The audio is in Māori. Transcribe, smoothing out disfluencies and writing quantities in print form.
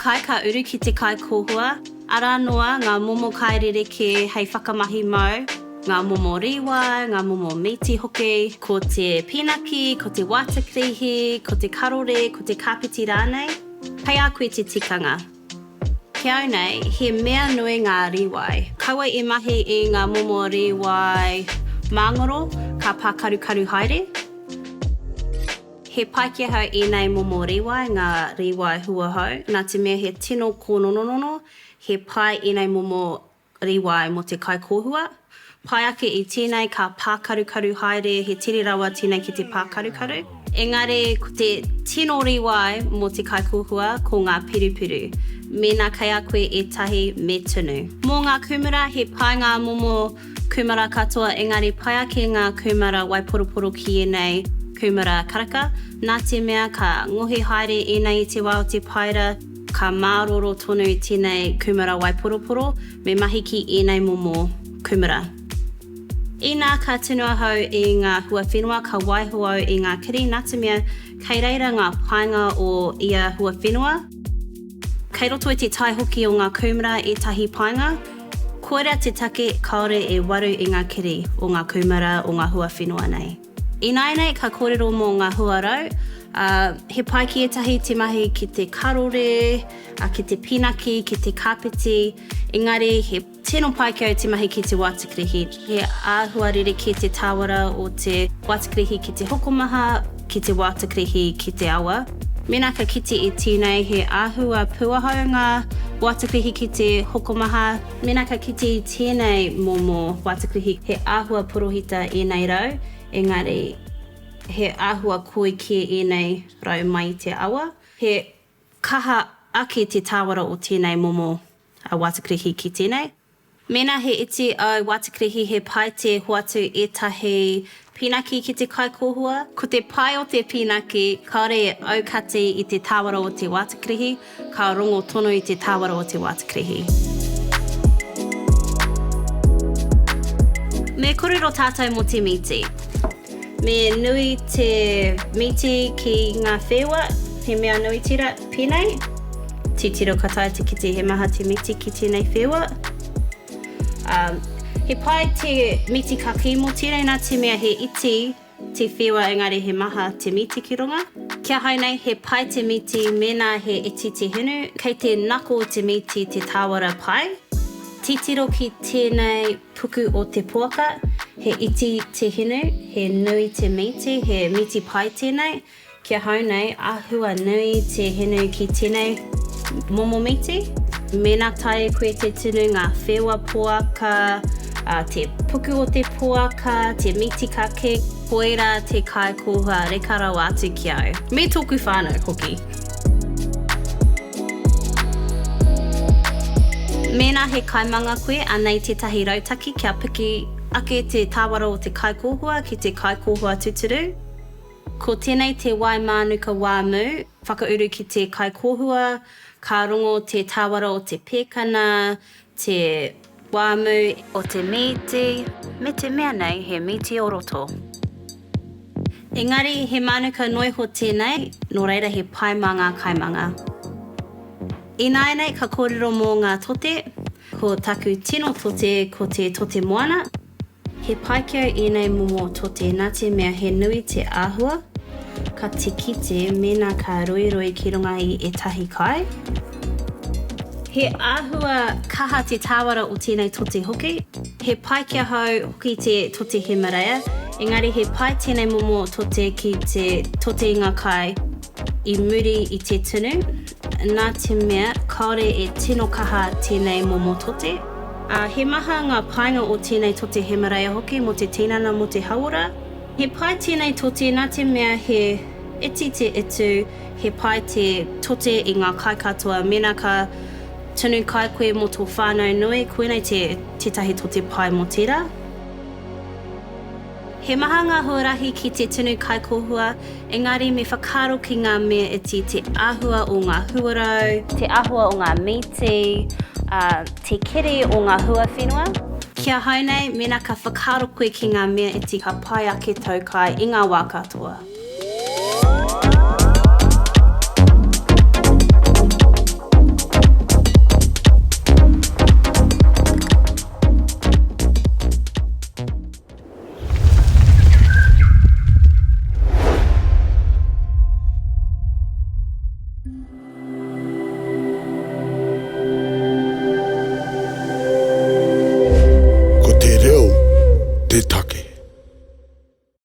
kai ka uru ki te kaikōhua, ara noa ngā momo kairereke hei whakamahi mau, ngā momo riwai, ngā momo Mīti hoki, ko te pinaki, ko te watakrihi, ko te karore, ko te kapiti rānei. Hei a koe te tikanga. Kia au nei, he mea nui ngā riwai. Kaua e mahi i ngā momo riwai māngoro, ka pākarukaru haere. He paike hau I nei momo riwai, ngā riwai huahau. Nā te mea he tino kōnononono, he pai I nei momo riwai mo te kaikōhua. Pai ake I tēnei ka pākarukaru haere, he tere rawa tēnei ki te pākarukaru. Engari, ko te tino riwai mo te kaikōhua ko ngā pirupiru. Mēnā kai a koe e tahi me tunu. Mō ngā kumara, he pai ngā momo kumara katoa, engari pai ake ngā kumara waiporoporo ki nei kumara karaka. Nā te mea ka ngohi haere e nei I te wā o te paira, ka māroro tonu I tēnei kumara waiporoporo, me mahi ki e nei momo kumara. I nā ka tunua hau I ngā Huawhenua, ka waihua I ngā kiri, nā te mea kei reira ngā painga o ia Huawhenua. Kei roto I te tai hoki o ngā kumara e tahi painga, koera te take kaore e waru I ngā kiri o ngā kumara o ngā Huawhenua nei. I nei ka kōrero mō ngā huarau, he pai ki etahi te mahi ki te karore, ki te pinaki, ki te kapiti, engari he tino pai ki au te mahi ki te watakrihi. He āhua rere ki te tāwara o te watakrihi ki te hokomaha, ki te watakrihi ki te awa. Mēnā ka kite I tēnei he āhua puahau ngā watakrihi ki te hokomaha. Mēnā ka kite I tēnei momo watakrihi he āhua porohita e nei rau. Engari, he āhua koi ki e nei rau mai te awa. He kaha ake te tāwara o tēnei momo watakrihi ki tēnei. Mēnā he iti au watakrihi he pai te hoatu etahi pinaki ki te kaikōhua. Ko te pai o te pinaki, kaore e aukati I te tāwara o te watakrihi, ka rongo tonu I te tāwara o te watakrihi. Me korero tātou mo te Mīti. Me nui te Mīti ki ngā whewa, he mea nui tira pēnei. Titiro kataiti ki te he maha te Mīti ki tēnei whewa. He pai te Mīti ka kimo tēnei nā te mea he iti te whewa engari he maha te Mīti ki runga. Kia hau nei he pai te Mīti mēnā he iti te hinu, kei te nako te Mīti te tāwara pai. Titiro ki tēnei puku o te puaka, he iti te hinu, he nui te Mīti, he Mīti pai tēnei. Kia hau nei, āhua nui te hinu ki tēnei momo Mīti. Mēnā tae koe te tunu ngā whewa puaka, te puku o te puaka, te Mīti kake, koera te kaikōhua rekarau atu ki au. Me tōku whānau hoki. Mēnā he kaimanga koe anei tētahi rautaki kia piki ake te tāwara o te kaikōhua ki te kaikōhua tuturu. Ko tēnei te wai mānuka wāmu, whakauru ki te kaikōhua, ka rongo te tāwara o te pēkana, te wāmu o te Mīti, me te mea nei he Mīti o roto. Engari, he mānuka noiho tēnei, nō reira he pai mā ngā kaimanga. I nei ka kōrero mō ngā tote, ko taku tino tote ko te tote moana. He pai ki au I nei momo tote nā te mea he nui te āhua, ka te kite mēnā ka roiroi ki runga I etahi kai. He āhua kaha te tāwara o tēnei tote hoki. He pai kia hau hoki te tote Himalaya, engari he pai tēnei momo tote ki te tote I ngā kai I muri I te tunu. Nā te mea, kaore e tino kaha tēnei momo tote. He maha ngā painga o tēnei tote Himalaya hoki mo te tinana mo te hauora. He pai tēnei tote nā te mea he iti te itu, he pai te tote I ngā kai katoa, mēnā ka tunu kai koe mo tō whānau nui, koenei tētahi tote pai mo tērā. He maha ngā huarahi ki te tunu kaikōhua, engari me whakaro ki ngā mea iti te āhua o ngā huarau, te āhua o ngā Mīti, te kere o ngā Huawhenua. Kia hau nei, mēnā ka whakaro koe ki ngā mea iti ka pai ake tau kai I ngā wā katoa.